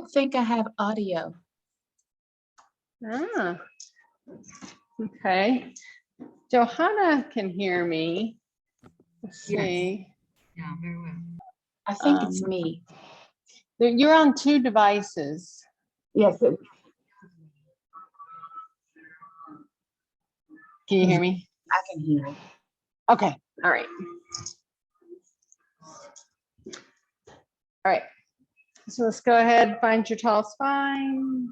don't think I have audio. Ah, okay. Johanna can hear me. Let's Yes. see. Yeah, very well. I think it's me. You're on 2 devices. Yes. Can you hear me? I can hear it. Okay. All right. All right. So let's go ahead, find your tall spine.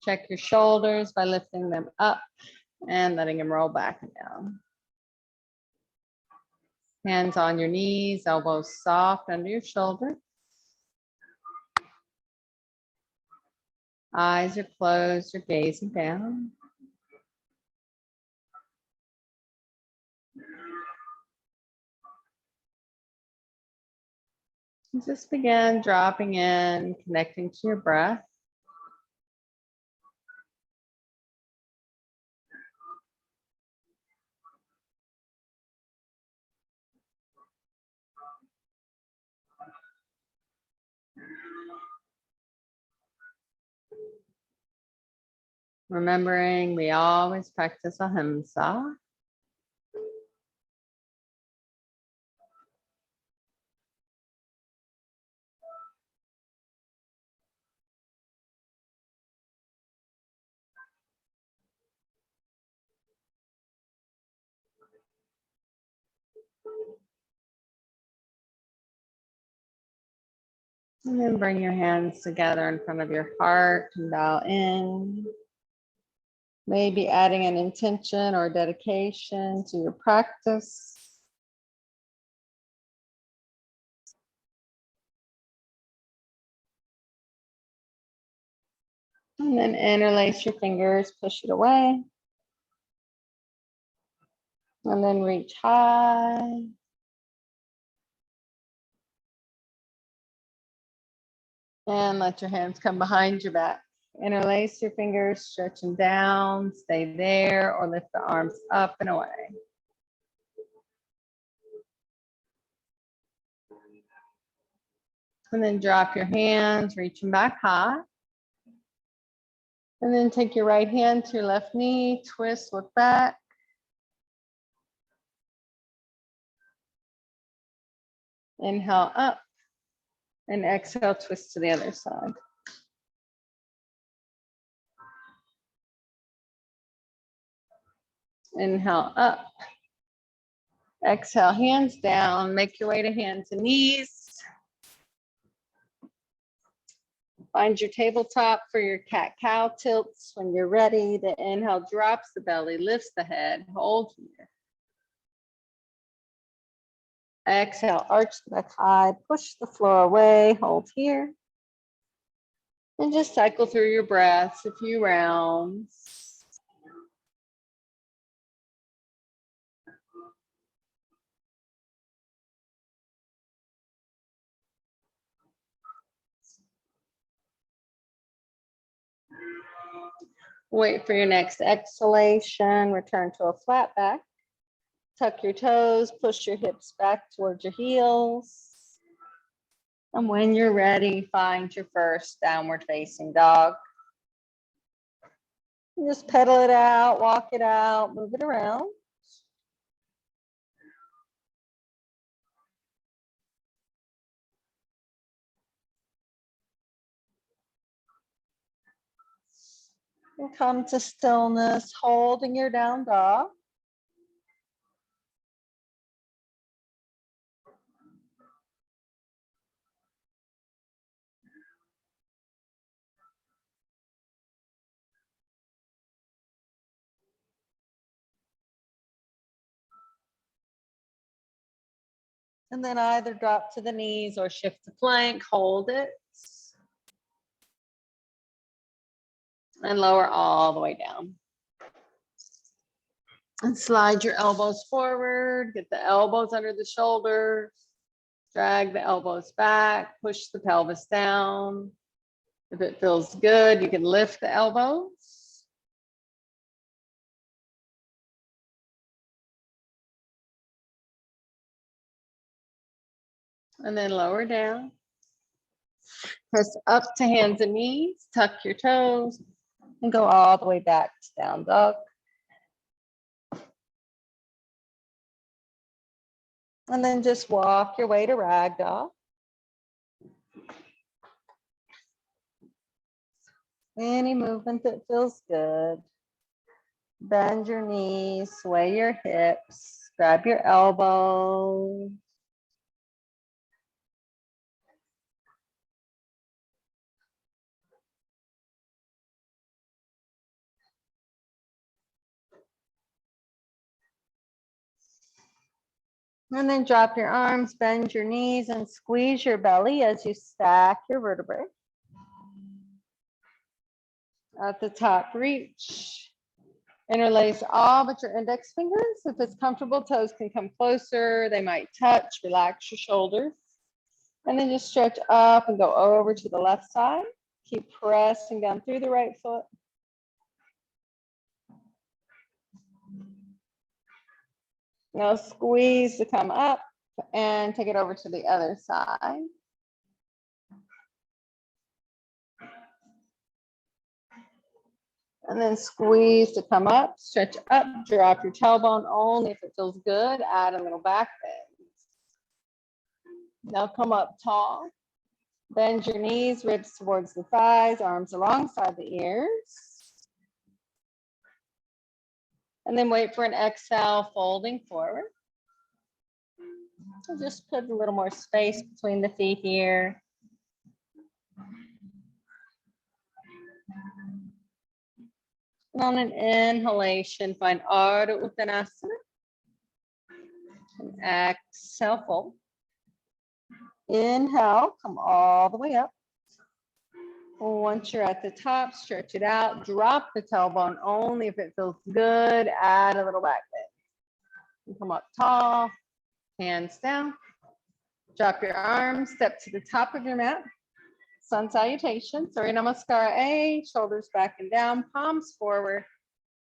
Check your shoulders by lifting them up and letting them roll back and down. Hands on your knees, elbows soft under your shoulder. Eyes are closed, you're gazing down. And just begin dropping in, connecting to your breath. Remembering we always practice ahimsa. And then bring your hands together in front of your heart and dial in. Maybe adding an intention or dedication to your practice. And then interlace your fingers, push it away. And then reach high. And let your hands come behind your back. Interlace your fingers, stretch them down, stay there, or lift the arms up and away. And then drop your hands, reach them back high. And then take your right hand to your left knee, twist, look back. Inhale up and exhale, twist to the other side. Inhale up. Exhale, hands down. Make your way to hands and knees. Find your tabletop for your cat-cow tilts. When you're ready, the inhale drops the belly, lifts the head, hold here. Exhale, arch the back high, push the floor away, hold here. And just cycle through your breaths a few rounds. Wait for your next exhalation, return to a flat back. Tuck your toes, push your hips back towards your heels. And when you're ready, find your first downward facing dog. Just pedal it out, walk it out, move it around. And come to stillness, holding your down dog. And then either drop to the knees or shift to plank, hold it. And lower all the way down. And slide your elbows forward, get the elbows under the shoulders, drag the elbows back, push the pelvis down. If it feels good, you can lift the elbows. And then lower down. Press up to hands and knees, tuck your toes, and go all the way back to down dog. And then just walk your way to ragdoll. Any movement that feels good. Bend your knees, sway your hips, grab your elbows. And then drop your arms, bend your knees, and squeeze your belly as you stack your vertebrae. At the top, reach. Interlace all but your index fingers. If it's comfortable, toes can come closer. They might touch. Relax your shoulders. And then just stretch up and go over to the left side. Keep pressing down through the right foot. Now squeeze to come up and take it over to the other side. And then squeeze to come up, stretch up, drop your tailbone only if it feels good. Add a little back bend. Now come up tall. Bend your knees, ribs towards the thighs, arms alongside the ears. And then wait for an exhale, folding forward. So just put a little more space between the feet here. And on an inhalation, find Ardha Uttanasana. And exhale, fold. Inhale, come all the way up. Once you're at the top, stretch it out. Drop the tailbone only if it feels good. Add a little back bend. And come up tall, hands down. Drop your arms, step to the top of your mat. Sun salutation, Surya Namaskara A, shoulders back and down, palms forward,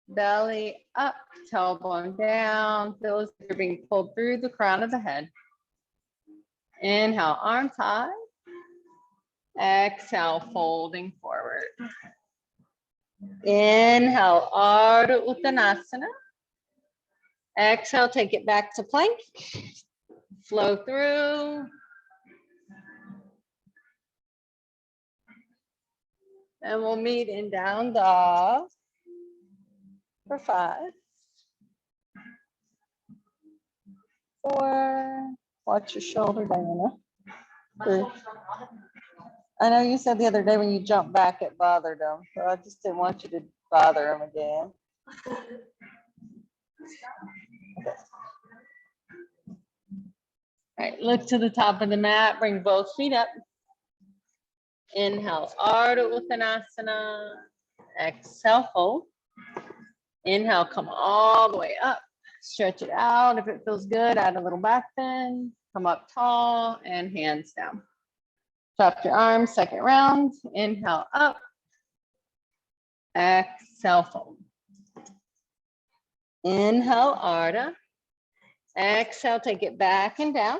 belly up, tailbone down. Feel as if you're being pulled through the crown of the head. Inhale, arms high. Exhale, folding forward. Inhale, Ardha Uttanasana. Exhale, take it back to plank. Flow through. And we'll meet in down dog for 5, 4. Watch your shoulder, Diana. 3. I know you said the other day when you jumped back, it bothered them. So I just didn't want you to bother them again. All right, look to the top of the mat, bring both feet up. Inhale, Ardha Uttanasana. Exhale, fold. Inhale, come all the way up. Stretch it out. If it feels good, add a little back bend. Come up tall and hands down. Drop your arms, second round. Inhale, up. Exhale, fold. Inhale, Ardha. Exhale, take it back and down.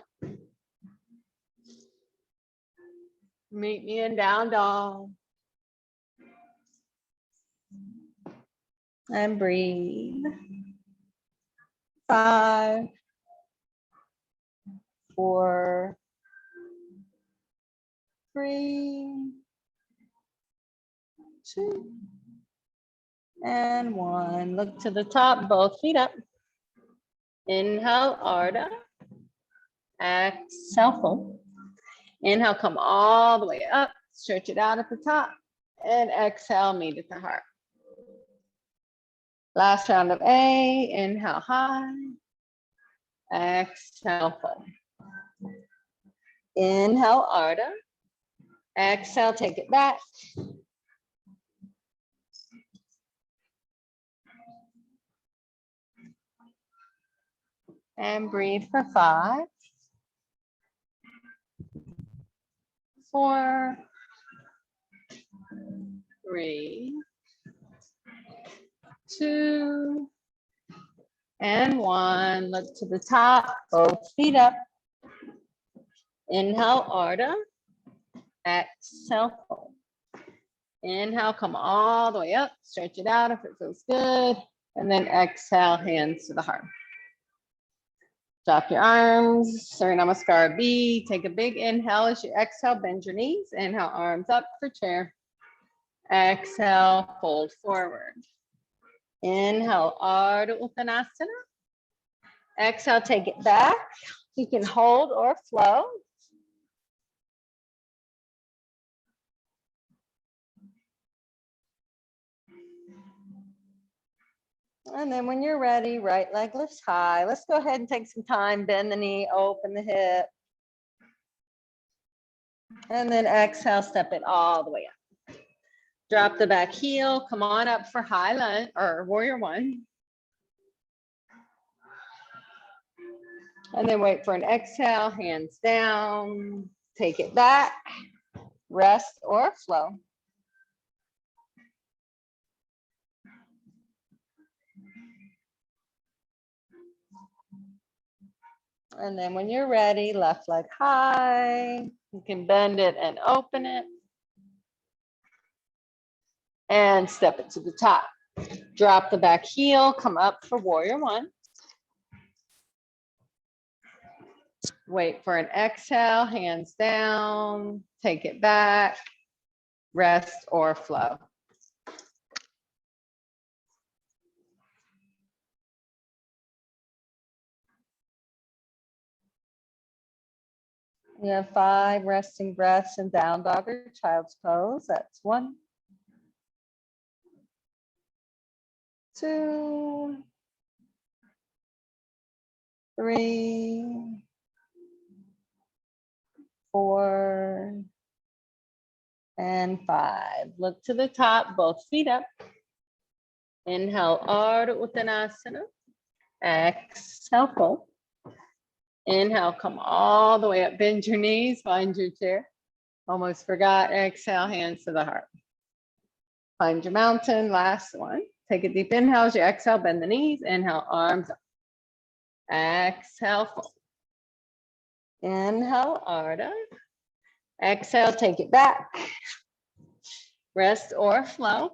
Meet me in down dog. And breathe. 5, 4, 3, 2, and 1. Look to the top, both feet up. Inhale, Ardha. Exhale, fold. Inhale, come all the way up. Stretch it out at the top. And exhale, meet at the heart. Last round of A. Inhale, high. Exhale, fold. Inhale, Ardha. Exhale, take it back. And breathe for 5, 4, 3, 2, and 1. Look to the top, both feet up. Inhale, Ardha. Exhale, fold. Inhale, come all the way up, stretch it out if it feels good. And then exhale, hands to the heart. Drop your arms, Surya Namaskar B. Take a big inhale as you exhale, bend your knees. Inhale, arms up for chair. Exhale, fold forward. Inhale, Ardha Uttanasana. Exhale, take it back. You can hold or flow. And then when you're ready, right leg lifts high. Let's go ahead and take some time, bend the knee, open the hip. And then exhale, step it all the way up. Drop the back heel, come on up for high lunge or warrior one. And then wait for an exhale, hands down, take it back, rest or flow. And then when you're ready, left leg high, you can bend it and open it. And step it to the top. Drop the back heel, come up for warrior one. Wait for an exhale, hands down, take it back, rest or flow. You have 5 resting breaths in down dog or child's pose. That's 1, 2, 3, 4, and 5. Look to the top, both feet up. Inhale, Ardha Uttanasana. Exhale, fold. Inhale, come all the way up, bend your knees, find your chair. Almost forgot, exhale, hands to the heart. Find your mountain, last one. Take a deep inhale as you exhale, bend the knees, inhale, arms up. Exhale, fold. Inhale, Ardha. Exhale, take it back. Rest or flow.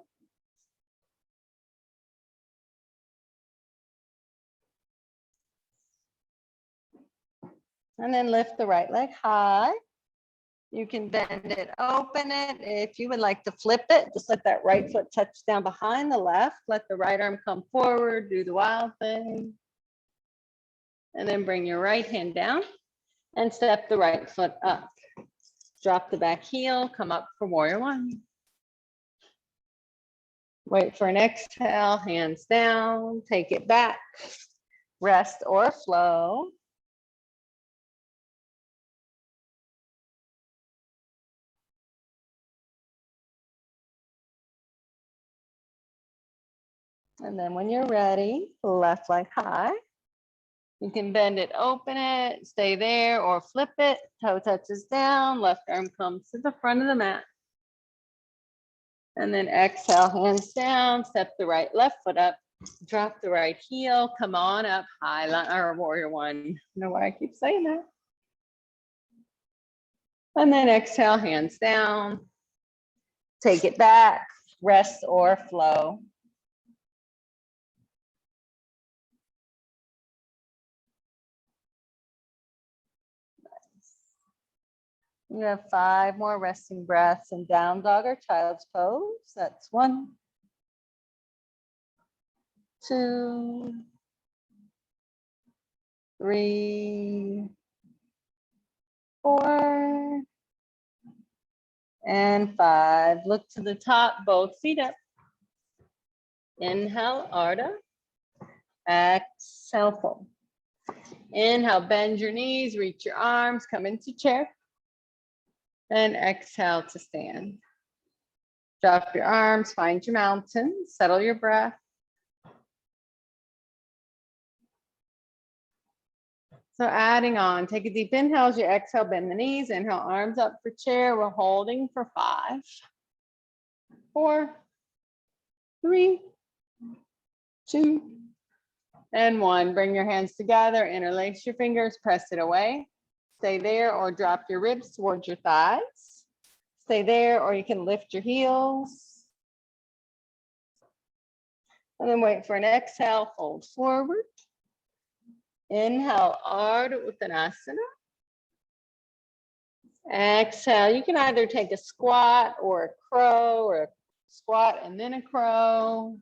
And then lift the right leg high. You can bend it, open it. If you would like to flip it, just let that right foot touch down behind the left. Let the right arm come forward, do the wild thing. And then bring your right hand down and step the right foot up. Drop the back heel, come up for warrior one. Wait for an exhale, hands down, take it back. Rest or flow. And then when you're ready, left leg high. You can bend it, open it, stay there or flip it. Toe touches down, left arm comes to the front of the mat. And then exhale, hands down, step the right left foot up, drop the right heel, come on up, high line or warrior one. I don't know why I keep saying that. And then exhale, hands down, take it back, rest or flow. You have 5 more resting breaths in down dog or child's pose. That's 1, 2, 3, 4, and 5. Look to the top, both feet up. Inhale, Ardha. Exhale, fold. Inhale, bend your knees, reach your arms, come into chair. And exhale to stand. Drop your arms, find your mountain, settle your breath. So adding on, take a deep inhale as you exhale, bend the knees, inhale, arms up for chair. We're holding for 5, 4, 3, 2, and 1. Bring your hands together, interlace your fingers, press it away. Stay there or drop your ribs towards your thighs. Stay there, or you can lift your heels. And then wait for an exhale, fold forward. Inhale, Ardha Uttanasana. Exhale, you can either take a squat or a crow, or a squat and then a crow.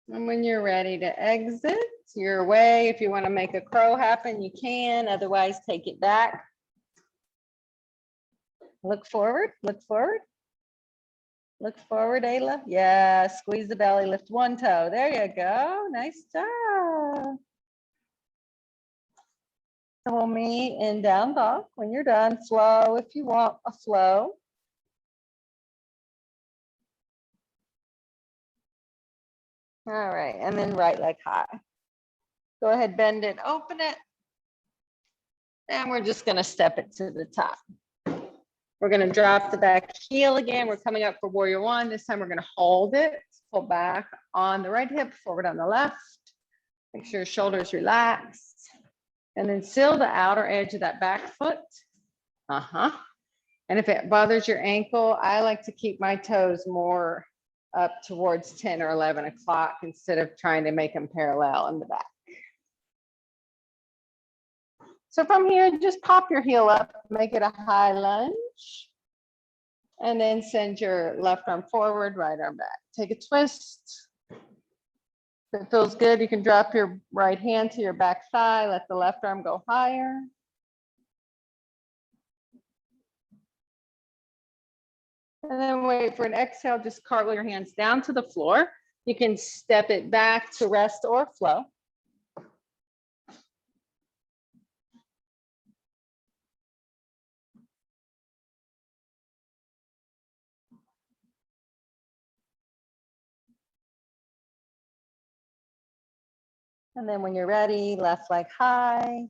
And when you're ready to exit your way, if you want to make a crow happen, you can. Otherwise, take it back. Look forward, look forward. Look forward, Ayla. Yeah, squeeze the belly, lift one toe. There you go. Nice job. So we'll meet in down dog. When you're done, flow if you want a flow. All right, and then right leg high. Go ahead, bend it, open it. And we're just gonna step it to the top. We're gonna drop the back heel again. We're coming up for warrior one. This time we're gonna hold it, pull back on the right hip, forward on the left. Make sure your shoulders relaxed. And then seal the outer edge of that back foot. And if it bothers your ankle, I like to keep my toes more up towards 10 or 11 o'clock instead of trying to make them parallel in the back. So from here, just pop your heel up, make it a high lunge, and then send your left arm forward, right arm back. Take a twist. If it feels good, you can drop your right hand to your back thigh, let the left arm go higher. And then wait for an exhale, just cartwheel your hands down to the floor. You can step it back to rest or flow. And then when you're ready, left leg high.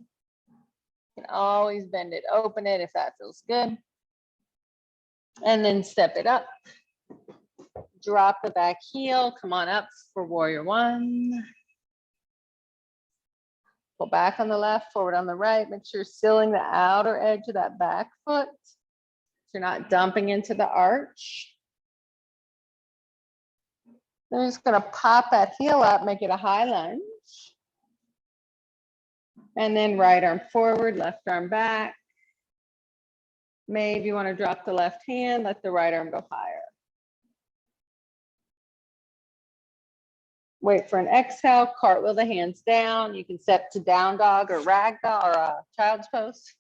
You can always bend it, open it if that feels good. And then step it up. Drop the back heel, come on up for warrior one. Pull back on the left, forward on the right. Make sure you're sealing the outer edge of that back foot. So you're not dumping into the arch. Then you're just gonna pop that heel up, make it a high lunge. And then right arm forward, left arm back. Maybe you want to drop the left hand, let the right arm go higher. Wait for an exhale, cartwheel the hands down. You can step to down dog or rag dog or a child's pose.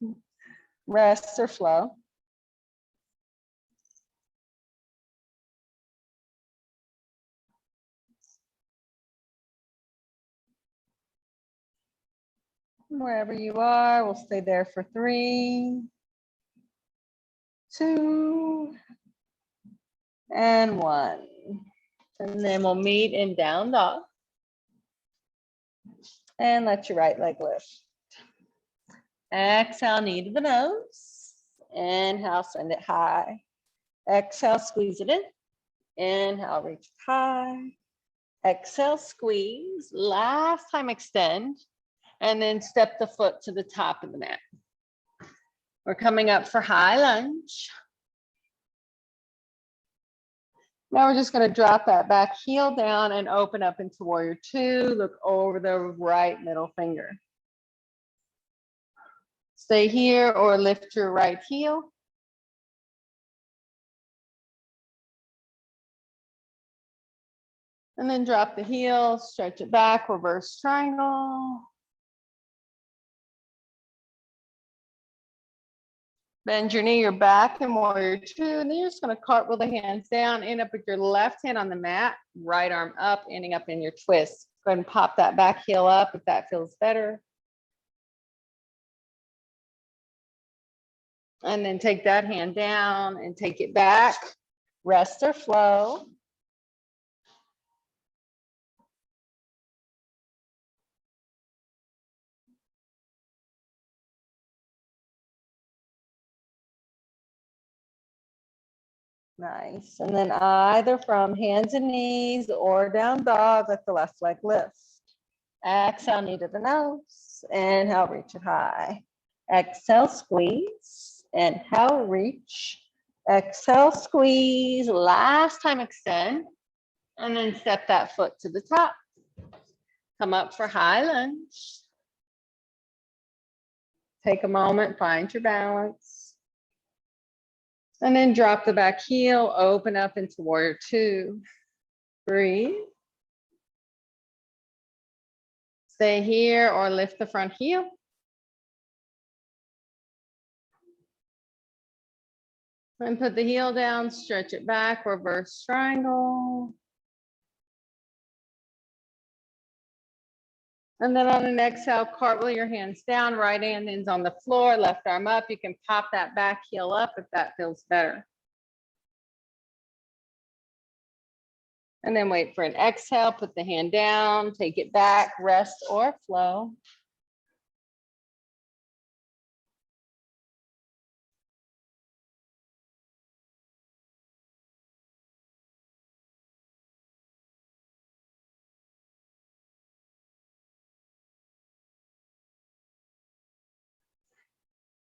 Rest or flow. Wherever you are, we'll stay there for 3, 2, and 1. And then we'll meet in down dog. And let your right leg lift. Exhale, knee to the nose. Inhale, send it high. Exhale, squeeze it in. Inhale, reach high. Exhale, squeeze. Last time, extend. And then step the foot to the top of the mat. We're coming up for high lunge. Now we're just going to drop that back heel down and open up into warrior two. Look over the right middle finger. Stay here or lift your right heel. And then drop the heel, stretch it back, reverse triangle. Bend your knee, your back in warrior two, and then you're just gonna cartwheel the hands down, end up with your left hand on the mat, right arm up, ending up in your twist. Go ahead and pop that back heel up if that feels better. And then take that hand down and take it back, rest or flow. Nice. And then either from hands and knees or down dog, let the left leg lift. Exhale, knee to the nose. Inhale, reach it high. Exhale, squeeze. Inhale, reach. Exhale, squeeze. Last time, extend. And then step that foot to the top. Come up for high lunge. Take a moment, find your balance. And then drop the back heel, open up into warrior two. Breathe. Stay here or lift the front heel. And put the heel down, stretch it back, reverse triangle. And then on an exhale, cartwheel your hands down, right hand ends on the floor, left arm up. You can pop that back heel up if that feels better. And then wait for an exhale, put the hand down, take it back, rest or flow.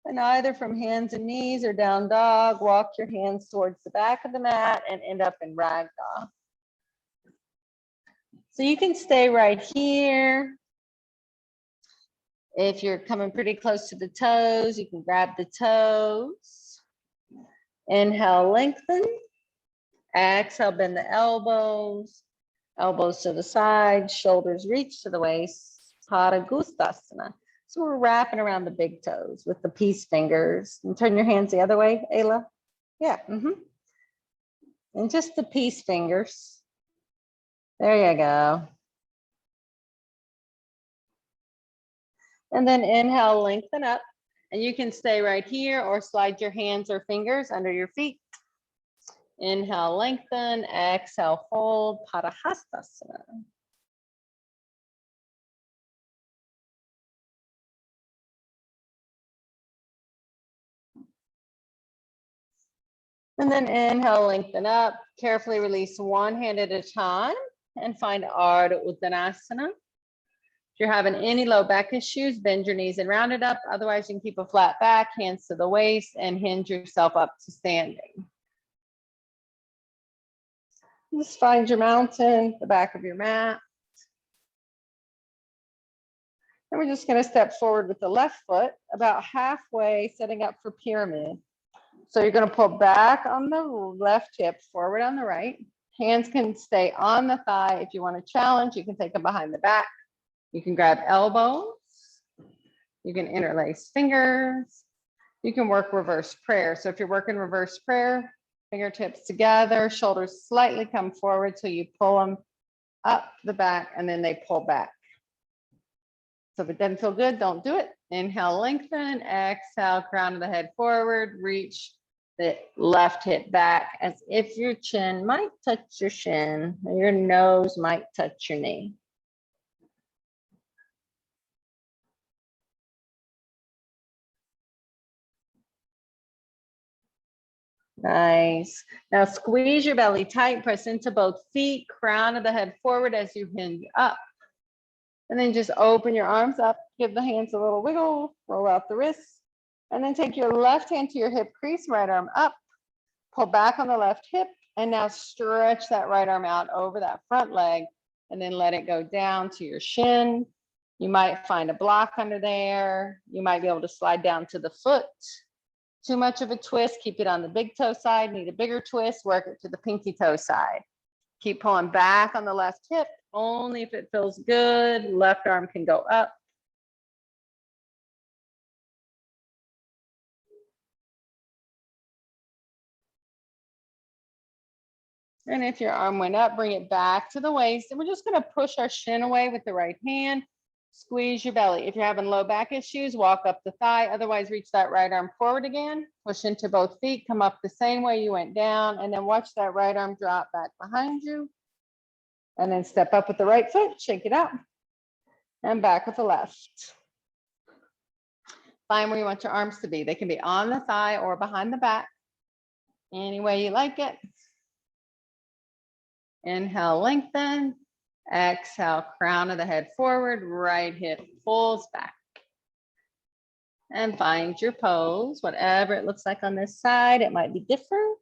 And either from hands and knees or down dog, walk your hands towards the back of the mat and end up in ragdoll. So you can stay right here. If you're coming pretty close to the toes, you can grab the toes. Inhale, lengthen. Exhale, bend the elbows. Elbows to the side, shoulders reach to the waist. Padangusthasana. So we're wrapping around the big toes with the peace fingers. And turn your hands the other way, Ayla. Yeah. And just the peace fingers. There you go. And then inhale, lengthen up. And you can stay right here or slide your hands or fingers under your feet. Inhale, lengthen. Exhale, fold. Padahastasana. And then inhale, lengthen up. Carefully release one hand at a time and find Ardha Uttanasana. If you're having any low back issues, bend your knees and round it up. Otherwise, you can keep a flat back, hands to the waist, and hinge yourself up to standing. Just find your mountain, the back of your mat. And we're just going to step forward with the left foot, about halfway, setting up for pyramid. So you're going to pull back on the left hip, forward on the right. Hands can stay on the thigh. If you want to challenge, you can take them behind the back. You can grab elbows. You can interlace fingers. You can work reverse prayer. So if you're working reverse prayer, fingertips together, shoulders slightly come forward so you pull them up the back and then they pull back. So if it doesn't feel good, don't do it. Inhale, lengthen. Exhale, crown of the head forward. Reach the left hip back as if your chin might touch your shin or your nose might touch your knee. Nice. Now squeeze your belly tight, press into both feet, crown of the head forward as you hinge up. And then just open your arms up, give the hands a little wiggle, roll out the wrists, and then take your left hand to your hip crease, right arm up, pull back on the left hip, and now stretch that right arm out over that front leg, and then let it go down to your shin. You might find a block under there. You might be able to slide down to the foot. Too much of a twist, keep it on the big toe side. Need a bigger twist, work it to the pinky toe side. Keep pulling back on the left hip, only if it feels good. Left arm can go up. And if your arm went up, bring it back to the waist. And we're just going to push our shin away with the right hand. Squeeze your belly. If you're having low back issues, walk up the thigh. Otherwise, reach that right arm forward again. Push into both feet. Come up the same way you went down. And then watch that right arm drop back behind you. And then step up with the right foot. Shake it out. And back with the left. Find where you want your arms to be. They can be on the thigh or behind the back. Any way you like it. Inhale, lengthen. Exhale, crown of the head forward, right hip pulls back. And find your pose, whatever it looks like on this side. It might be different.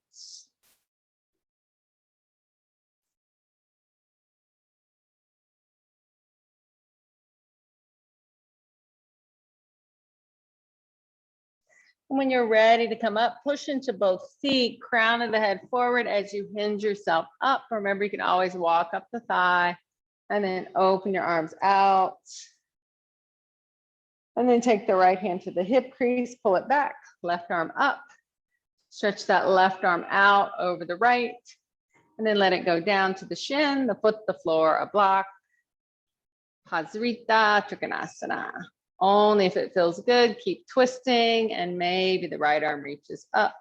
When you're ready to come up, push into both feet, crown of the head forward as you hinge yourself up. Remember, you can always walk up the thigh and then open your arms out. And then take the right hand to the hip crease, pull it back, left arm up. Stretch that left arm out over the right. And then let it go down to the shin, the foot, the floor, a block. Hasrita Trikonasana. Only if it feels good, keep twisting, and maybe the right arm reaches up.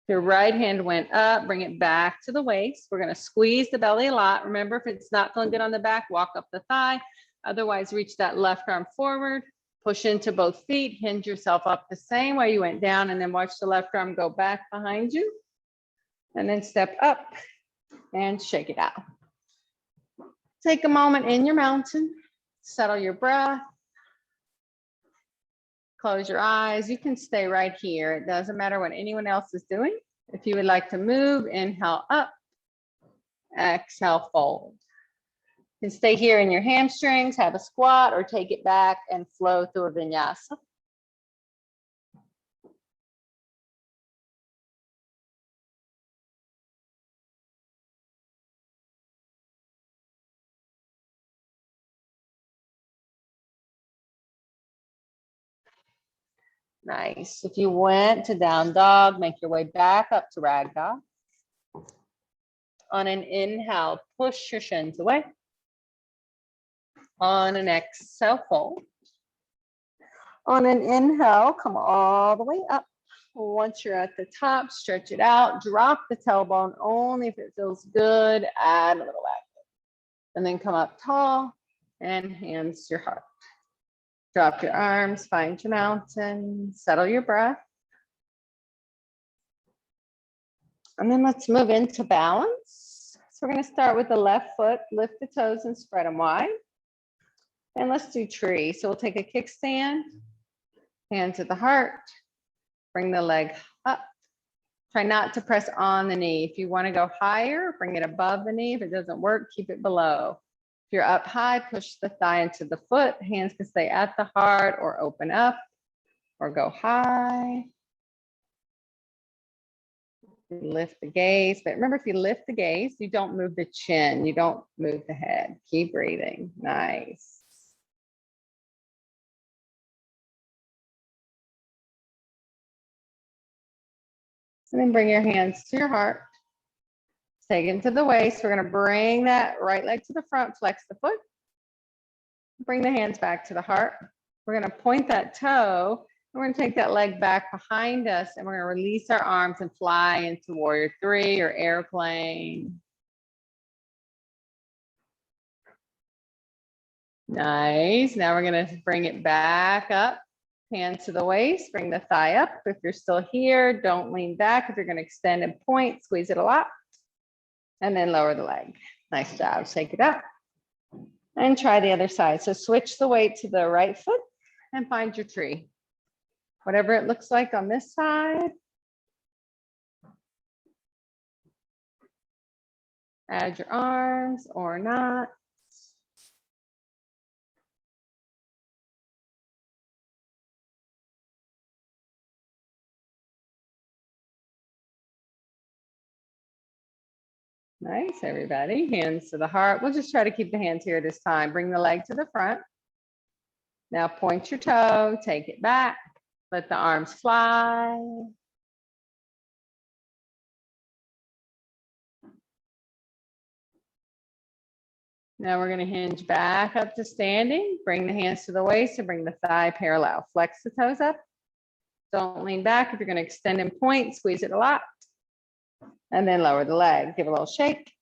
Your right hand went up, bring it back to the waist. We're going to squeeze the belly a lot. Remember, if it's not feeling good on the back, walk up the thigh. Otherwise, reach that left arm forward, push into both feet, hinge yourself up the same way you went down, and then watch the left arm go back behind you. And then step up and shake it out. Take a moment in your mountain, settle your breath. Close your eyes. You can stay right here. It doesn't matter what anyone else is doing. If you would like to move, inhale up, exhale, fold. You can stay here in your hamstrings, have a squat, or take it back and flow through a vinyasa. Nice. If you went to down dog, make your way back up to ragdoll. On an inhale, push your shins away. On an exhale, fold. On an inhale, come all the way up. Once you're at the top, stretch it out. Drop the tailbone only if it feels good. Add a little active. And then come up tall and hands to your heart. Drop your arms, find your mountain, settle your breath. And then let's move into balance. So we're going to start with the left foot, lift the toes and spread them wide. And let's do tree. So we'll take a kickstand, hands at the heart, bring the leg up. Try not to press on the knee. If you want to go higher, bring it above the knee. If it doesn't work, keep it below. If you're up high, push the thigh into the foot. Hands can stay at the heart or open up or go high. Lift the gaze. But remember, if you lift the gaze, you don't move the chin. You don't move the head. Keep breathing. Nice. And then bring your hands to your heart. Take it to the waist. We're going to bring that right leg to the front, flex the foot. Bring the hands back to the heart. We're going to point that toe. And we're going to take that leg back behind us, and we're going to release our arms and fly into warrior three or airplane. Nice. Now we're going to bring it back up. Hand to the waist, bring the thigh up. If you're still here, don't lean back. If you're going to extend and point, squeeze it a lot. And then lower the leg. Nice job. Shake it up. And try the other side. So switch the weight to the right foot and find your tree. Whatever it looks like on this side. Add your arms or not. Nice, everybody. Hands to the heart. We'll just try to keep the hands here this time. Bring the leg to the front. Now point your toe, take it back. Let the arms fly. Now we're going to hinge back up to standing. Bring the hands to the waist and bring the thigh parallel. Flex the toes up. Don't lean back. If you're going to extend and point, squeeze it a lot. And then lower the leg. Give a little shake.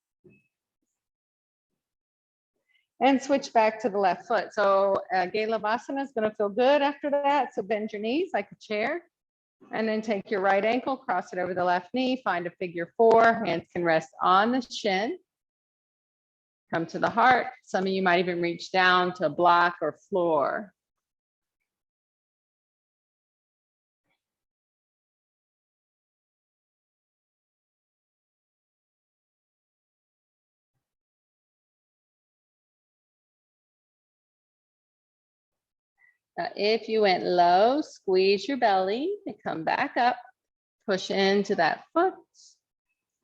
And switch back to the left foot. So Galavasana is going to feel good after that. So bend your knees like a chair. And then take your right ankle, cross it over the left knee, find a figure 4. Hands can rest on the shin. Come to the heart. Some of you might even reach down to block or floor. Now, if you went low, squeeze your belly and come back up, push into that foot,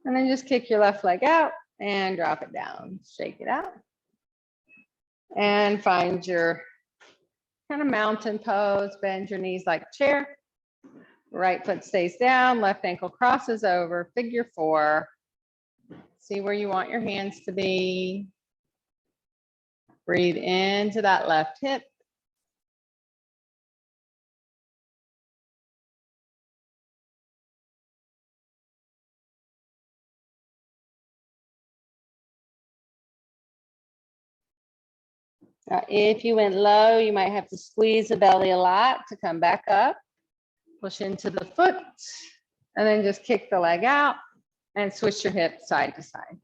and then just kick your left leg out and drop it down. Shake it out. And find your kind of mountain pose, bend your knees like a chair. Right foot stays down, left ankle crosses over, figure 4. See where you want your hands to be. Breathe into that left hip. Now, if you went low, you might have to squeeze the belly a lot to come back up. Push into the foot, and then just kick the leg out and switch your hips side to side.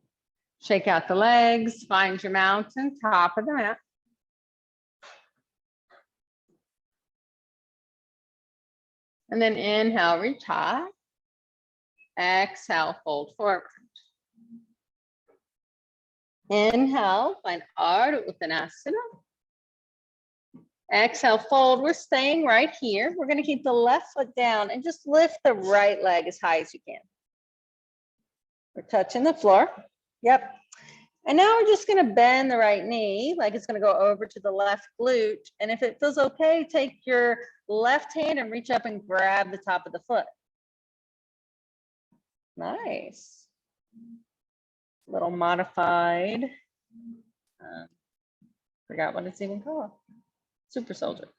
Shake out the legs, find your mountain, top of the mat. And then inhale, reach high. Exhale, fold forward. Inhale, find Ardha Uttanasana. Exhale, fold. We're staying right here. We're going to keep the left foot down and just lift the right leg as high as you can. We're touching the floor. Yep. And now we're just going to bend the right knee, like it's going to go over to the left glute. And if it feels okay, take your left hand and reach up and grab the top of the foot. Nice. Little modified. Forgot what it's even called. Super soldier.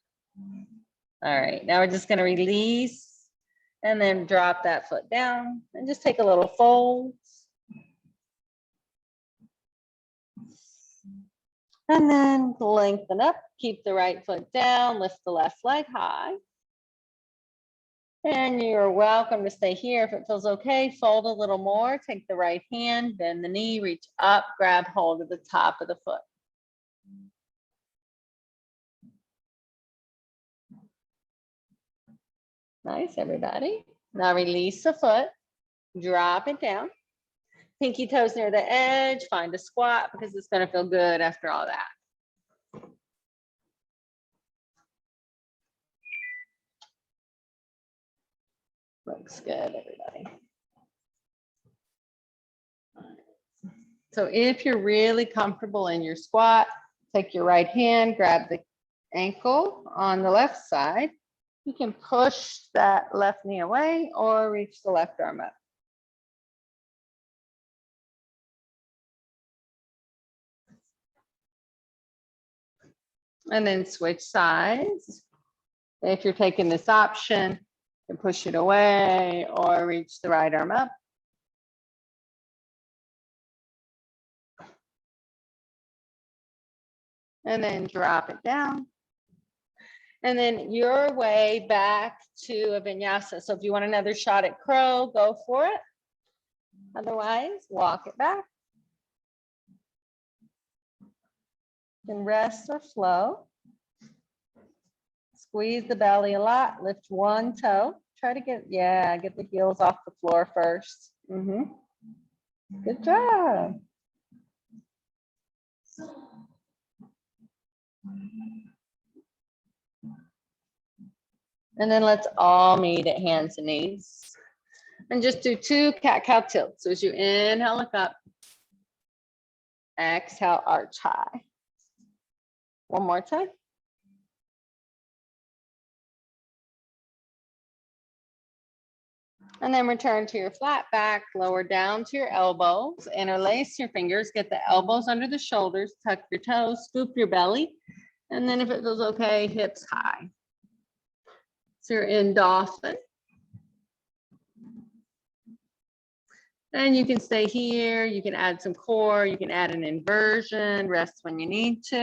All right, now we're just going to release and then drop that foot down and just take a little fold. And then lengthen up, keep the right foot down, lift the left leg high. And you're welcome to stay here. If it feels okay, fold a little more, take the right hand, bend the knee, reach up, grab hold of the top of the foot. Nice, everybody. Now release the foot, drop it down. Pinky toes near the edge, find a squat because it's going to feel good after all that. Looks good, everybody. So if you're really comfortable in your squat, take your right hand, grab the ankle on the left side. You can push that left knee away or reach the left arm up. And then switch sides. If you're taking this option, you can push it away or reach the right arm up. And then drop it down. And then your way back to a vinyasa. So if you want another shot at crow, go for it. Otherwise, walk it back. Then rest or flow. Squeeze the belly a lot. Lift one toe. Try to get the heels off the floor first. Good job. And then let's all meet at hands and knees. And just do 2 cat-cow tilts. So as you inhale, look up. Exhale, arch high. One more time. And then return to your flat back, lower down to your elbows, interlace your fingers, get the elbows under the shoulders, tuck your toes, scoop your belly. And then if it feels okay, hips high. So you're in dolphin. And you can stay here. You can add some core. You can add an inversion, rest when you need to.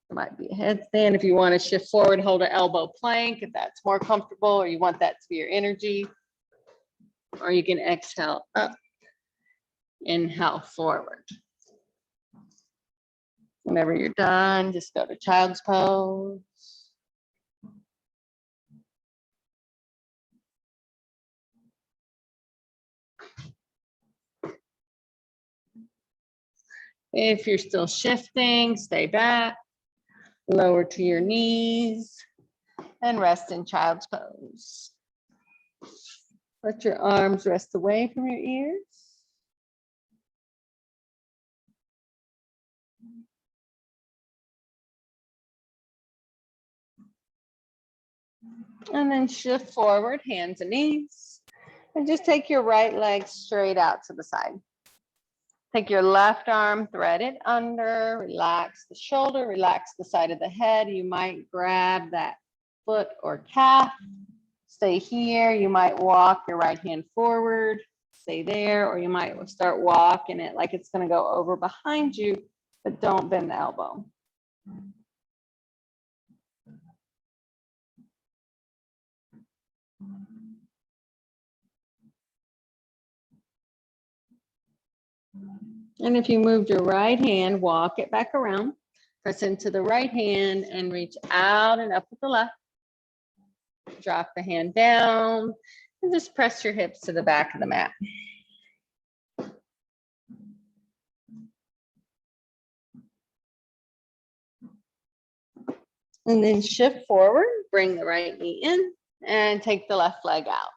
There might be a headstand. If you want to shift forward, hold an elbow plank if that's more comfortable, or you want that to be your energy. Or you can exhale up, inhale forward. Whenever you're done, just go to child's pose. If you're still shifting, stay back, lower to your knees, and rest in child's pose. Let your arms rest away from your ears. And then shift forward, hands and knees. And just take your right leg straight out to the side. Take your left arm, thread it under, relax the shoulder, relax the side of the head. You might grab that foot or calf. Stay here. You might walk your right hand forward, stay there, or you might start walking it like it's going to go over behind you, but don't bend the elbow. And if you moved your right hand, walk it back around, press into the right hand and reach out and up with the left. Drop the hand down and just press your hips to the back of the mat. And then shift forward, bring the right knee in and take the left leg out.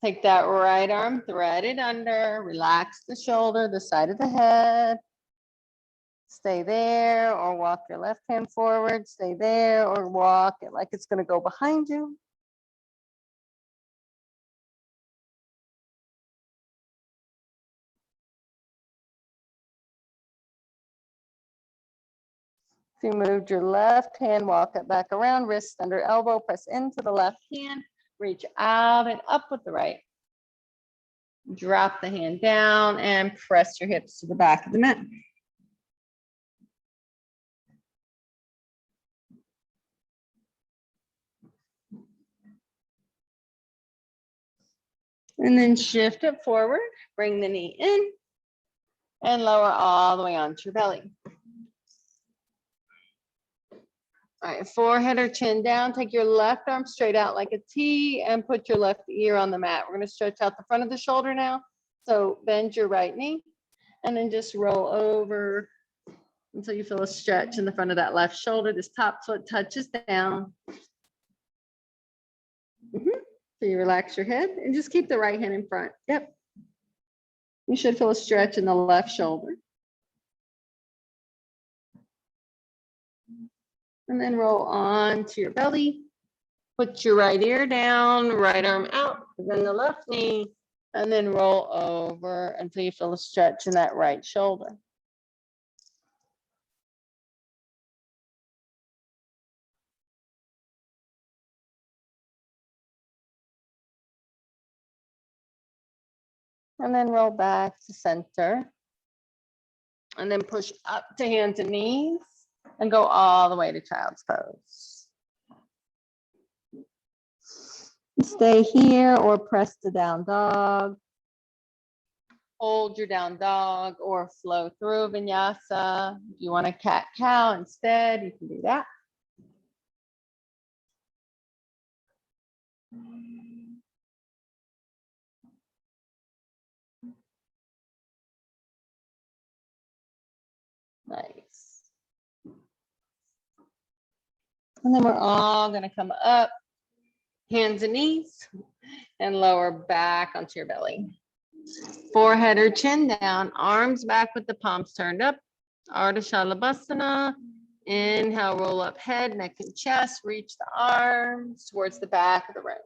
Take that right arm, thread it under, relax the shoulder, the side of the head. Stay there or walk your left hand forward, stay there or walk it like it's going to go behind you. If you moved your left hand, walk it back around, wrist under elbow, press into the left hand, reach out and up with the right. Drop the hand down and press your hips to the back of the mat. And then shift it forward, bring the knee in and lower all the way onto your belly. All right, forehead or chin down, take your left arm straight out like a T and put your left ear on the mat. We're going to stretch out the front of the shoulder now. So bend your right knee and then just roll over until you feel a stretch in the front of that left shoulder. This top foot touches down. So you relax your head and just keep the right hand in front. Yep. You should feel a stretch in the left shoulder. And then roll on to your belly. Put your right ear down, right arm out, then the left knee, and then roll over until you feel a stretch in that right shoulder. And then roll back to center. And then push up to hands and knees and go all the way to child's pose. Stay here or press the down dog. Hold your down dog or flow through vinyasa. If you want a cat cow instead, you can do that. Nice. And then we're all going to come up, hands and knees, and lower back onto your belly. Forehead or chin down, arms back with the palms turned up. Ardha Shalabhasana. Inhale, roll up head, neck, and chest. Reach the arms towards the back of the room.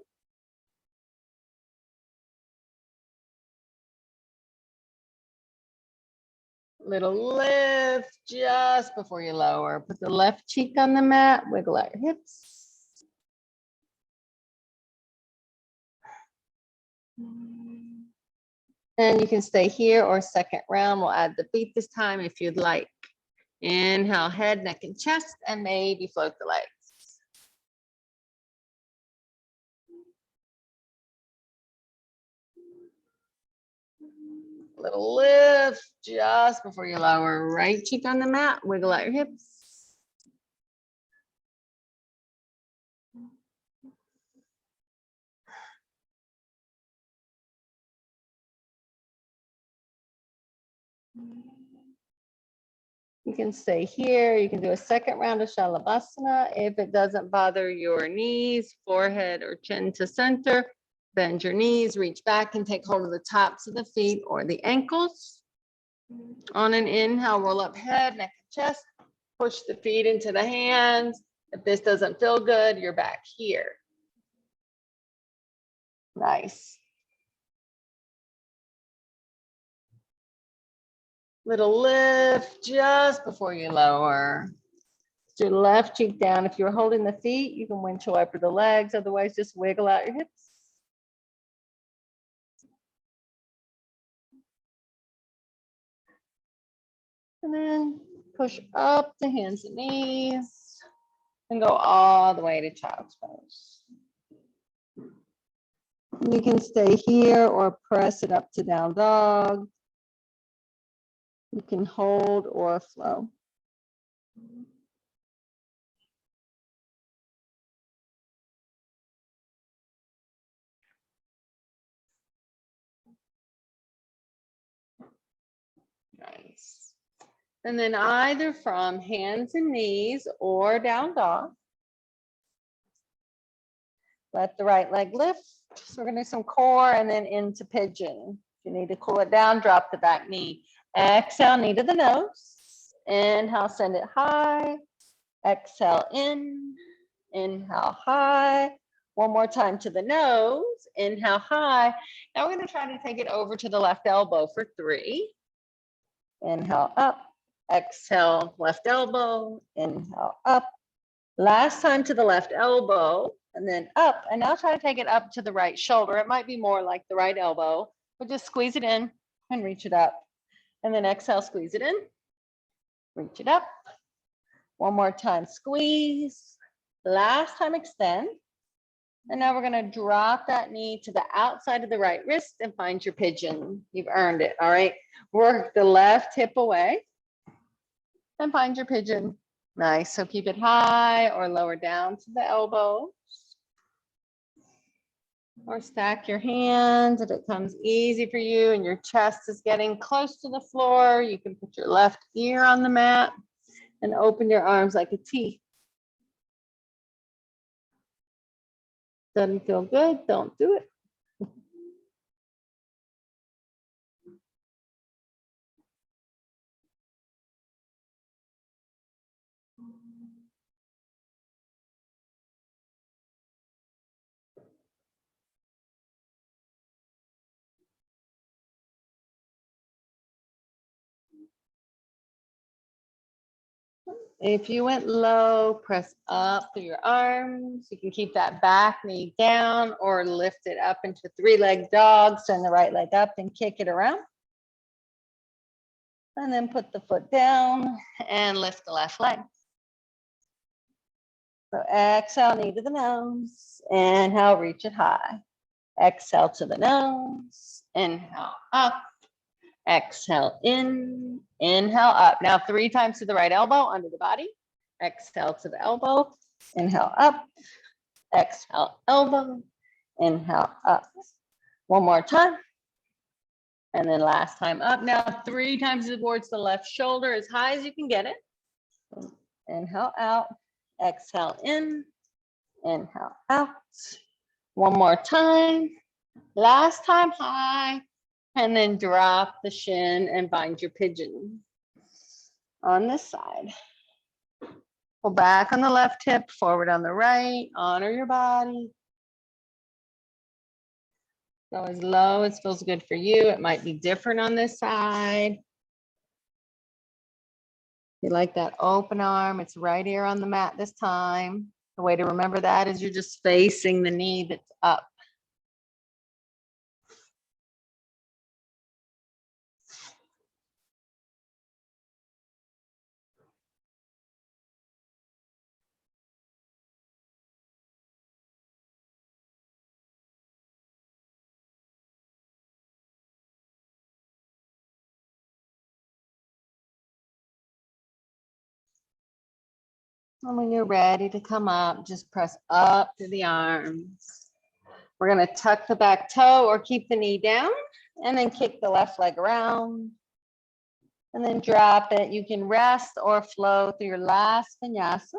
Little lift just before you lower. Put the left cheek on the mat, wiggle out your hips. And you can stay here or second round. We'll add the beat this time if you'd like. Inhale, head, neck, and chest, and maybe float the legs. Little lift just before you lower right cheek on the mat. Wiggle out your hips. You can stay here. You can do a second round of Shalabhasana. If it doesn't bother your knees, forehead or chin to center, bend your knees, reach back and take hold of the tops of the feet or the ankles. On an inhale, roll up head, neck, and chest. Push the feet into the hands. If this doesn't feel good, you're back here. Nice. Little lift just before you lower. Your left cheek down. If you're holding the feet, you can windshield wiper the legs. Otherwise, just wiggle out your hips. And then push up the hands and knees and go all the way to child's pose. You can stay here or press it up to down dog. You can hold or flow. Nice. And then either from hands and knees or down dog. Let the right leg lift. So we're gonna do some core and then into pigeon. If you need to cool it down, drop the back knee. Exhale, knee to the nose. Inhale, send it high. Exhale in. Inhale high. One more time to the nose. Inhale high. Now we're gonna try to take it over to the left elbow for 3. Inhale up. Exhale, left elbow. Inhale up. Last time to the left elbow and then up. And now try to take it up to the right shoulder. It might be more like the right elbow, but just squeeze it in and reach it up. And then exhale, squeeze it in, reach it up. One more time, squeeze. Last time, extend. And now we're gonna drop that knee to the outside of the right wrist and find your pigeon. You've earned it, all right? Work the left hip away and find your pigeon. Nice, so keep it high or lower down to the elbows. Or stack your hands if it comes easy for you and your chest is getting close to the floor. You can put your left ear on the mat and open your arms like a T. Doesn't feel good, don't do it. If you went low, press up through your arms. You can keep that back knee down or lift it up into 3-leg dog. Send the right leg up and kick it around. And then put the foot down and lift the left leg. So exhale, knee to the nose. Inhale, reach it high. Exhale to the nose. Inhale up. Exhale in, inhale up. Now 3 times to the right elbow under the body. Exhale to the elbow. Inhale up. Exhale, elbow. Inhale up. One more time. And then last time up. Now 3 times towards the left shoulder as high as you can get it. Inhale out. Exhale in. Inhale out. One more time. Last time high. And then drop the shin and bind your pigeon on this side. Pull back on the left hip, forward on the right. Honor your body. Go as low as feels good for you. It might be different on this side. You like that open arm, it's right here on the mat this time. The way to remember that is you're just facing the knee that's up. And when you're ready to come up, just press up through the arms. We're going to tuck the back toe or keep the knee down and then kick the left leg around and then drop it. You can rest or flow through your last vinyasa.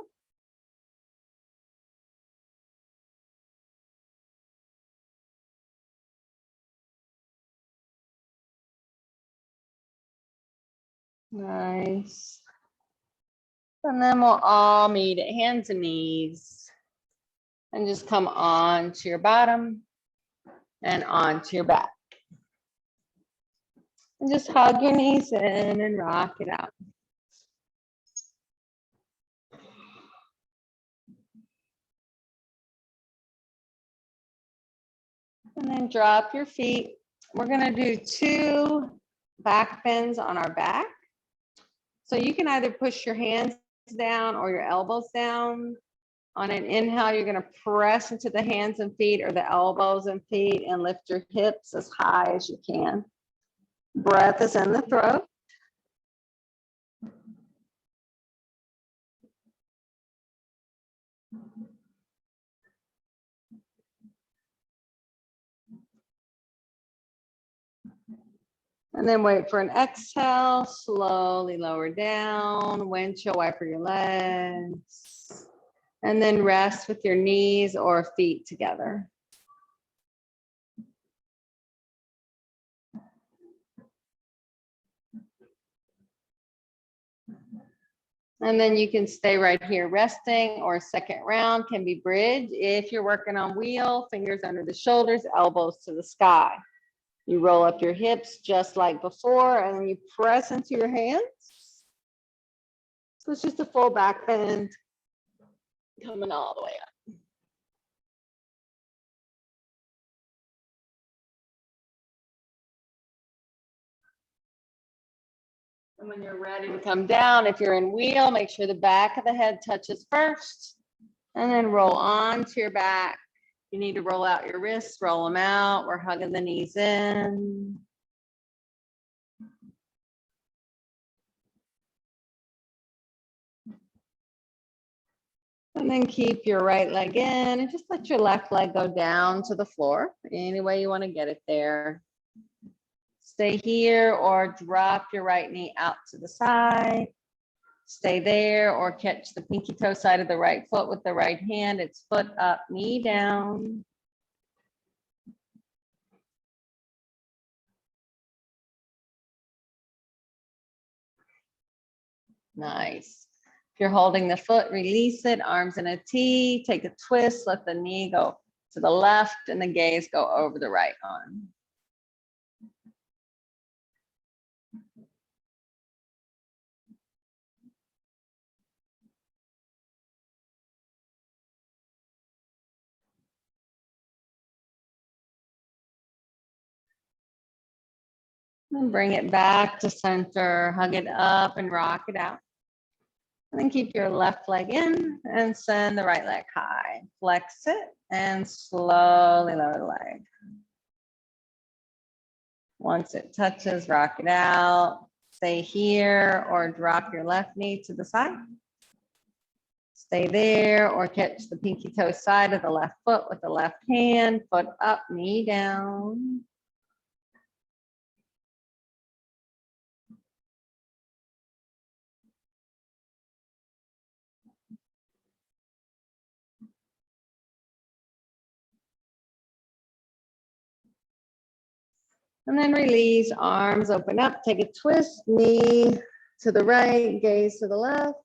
Nice. And then we'll all meet at hands and knees and just come on to your bottom and onto your back. And just hug your knees in and rock it out. And then drop your feet. We're going to do 2 back bends on our back. So you can either push your hands down or your elbows down. On an inhale, you're going to press into the hands and feet or the elbows and feet and lift your hips as high as you can. Breath is in the throat. And then wait for an exhale, slowly lower down, windshield wiper your legs. And then rest with your knees or feet together. And then you can stay right here resting, or second round can be bridge. If you're working on wheel, fingers under the shoulders, elbows to the sky. You roll up your hips just like before, and then you press into your hands. So it's just a full back bend coming all the way up. And when you're ready to come down, if you're in wheel, make sure the back of the head touches first, and then roll onto your back. You need to roll out your wrists, roll them out. We're hugging the knees in. And then keep your right leg in and just let your left leg go down to the floor any way you want to get it there. Stay here or drop your right knee out to the side. Stay there or catch the pinky toe side of the right foot with the right hand. It's foot up, knee down. Nice. If you're holding the foot, release it, arms in a T, take a twist, let the knee go to the left and the gaze go over the right arm. And bring it back to center, hug it up and rock it out. And then keep your left leg in and send the right leg high. Flex it and slowly lower the leg. Once it touches, rock it out. Stay here or drop your left knee to the side. Stay there or catch the pinky toe side of the left foot with the left hand, foot up, knee down. And then release, arms open up, take a twist, knee to the right, gaze to the left.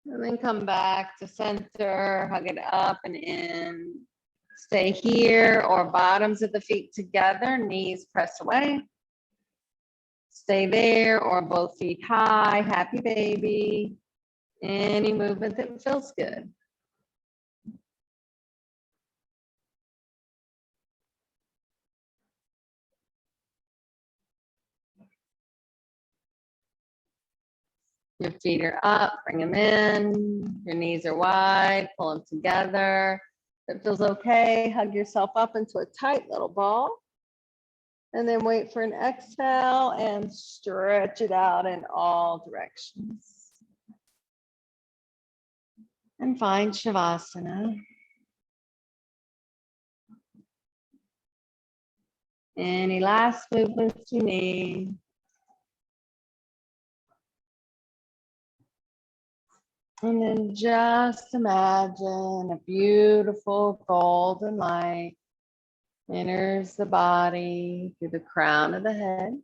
And then come back to center, hug it up and in. Stay here or bottoms of the feet together, knees press away. Stay there or both feet high, happy baby. Any movement that feels good. Your feet are up, bring them in. Your knees are wide, pull them together. If it feels okay, hug yourself up into a tight little ball. And then wait for an exhale and stretch it out in all directions. And find Shavasana. Any last movements you need. And then just imagine a beautiful golden light enters the body through the crown of the head.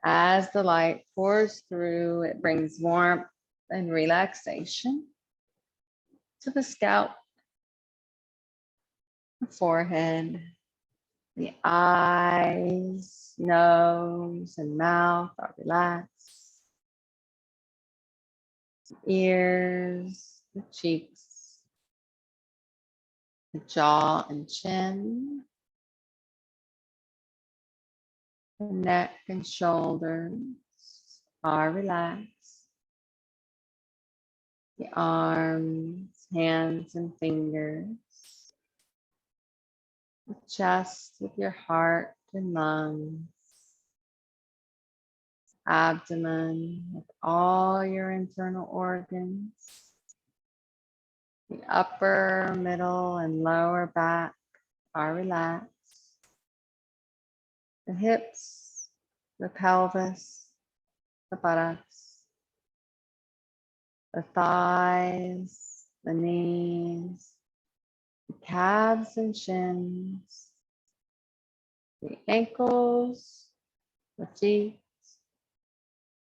As the light pours through, it brings warmth and relaxation to the scalp, the forehead, the eyes, nose, and mouth are relaxed. Ears, the cheeks, the jaw and chin, the neck and shoulders are relaxed. The arms, hands, and fingers, the chest with your heart and lungs, abdomen with all your internal organs, the upper, middle, and lower back are relaxed. The hips, the pelvis, the buttocks, the thighs, the knees, the calves and shins, the ankles, the feet,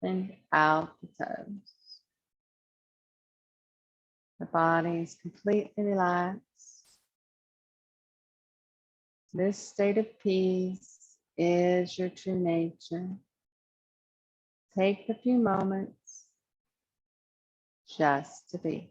and out the toes. The body is completely relaxed. This state of peace is your true nature. Take a few moments just to be.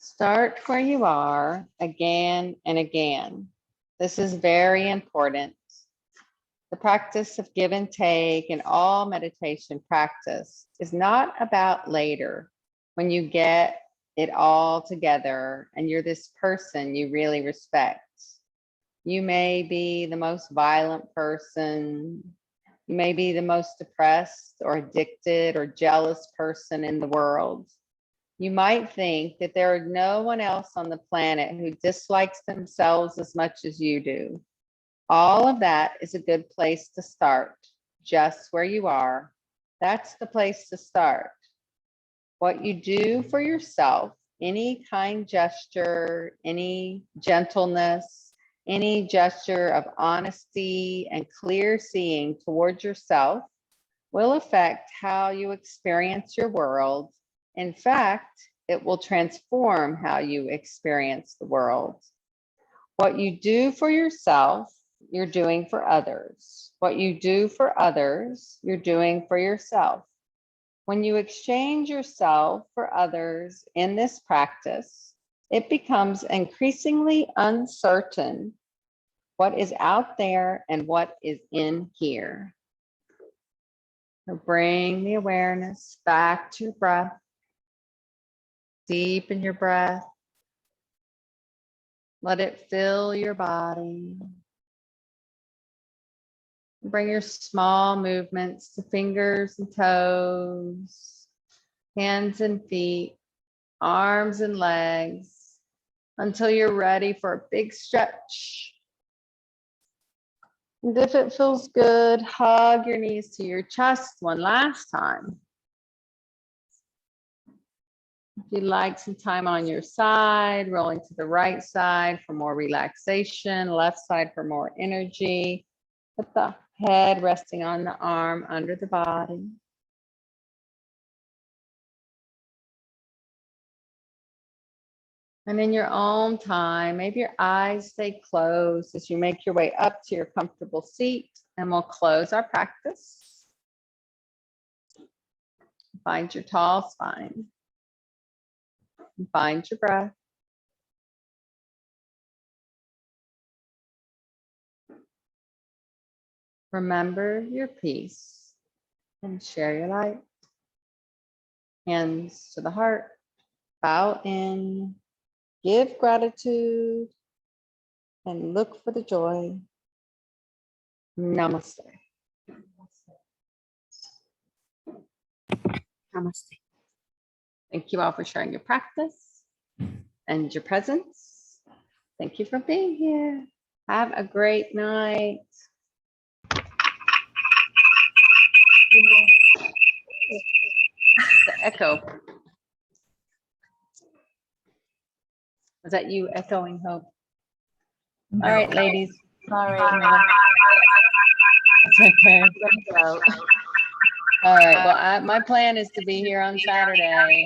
Start where you are again and again. This is very important. The practice of give and take in all meditation practice is not about later when you get it all together and you're this person you really respect. You may be the most violent person. You may be the most depressed or addicted or jealous person in the world. You might think that there is no one else on the planet who dislikes themselves as much as you do. All of that is a good place to start, just where you are. That's the place to start. What you do for yourself, any kind gesture, any gentleness, any gesture of honesty and clear seeing towards yourself will affect how you experience your world. In fact, it will transform how you experience the world. What you do for yourself, you're doing for others. What you do for others, you're doing for yourself. When you exchange yourself for others in this practice, it becomes increasingly uncertain what is out there and what is in here. So bring the awareness back to your breath. Deepen your breath. Let it fill your body. Bring your small movements to fingers and toes, hands and feet, arms and legs, until you're ready for a big stretch. And if it feels good, hug your knees to your chest one last time. If you'd like some time on your side, rolling to the right side for more relaxation, left side for more energy. Put the head resting on the arm under the body. And in your own time, maybe your eyes stay closed as you make your way up to your comfortable seat, and we'll close our practice. Find your tall spine. Find your breath. Remember your peace and share your light. Hands to the heart. Bow in. Give gratitude and look for the joy. Namaste. Namaste. Thank you all for sharing your practice and your presence. Thank you for being here. Have a great night. The echo. Was that you echoing, Hope? All right, ladies. Sorry. It's okay. Go. All right. Well, my plan is to be here on Saturday.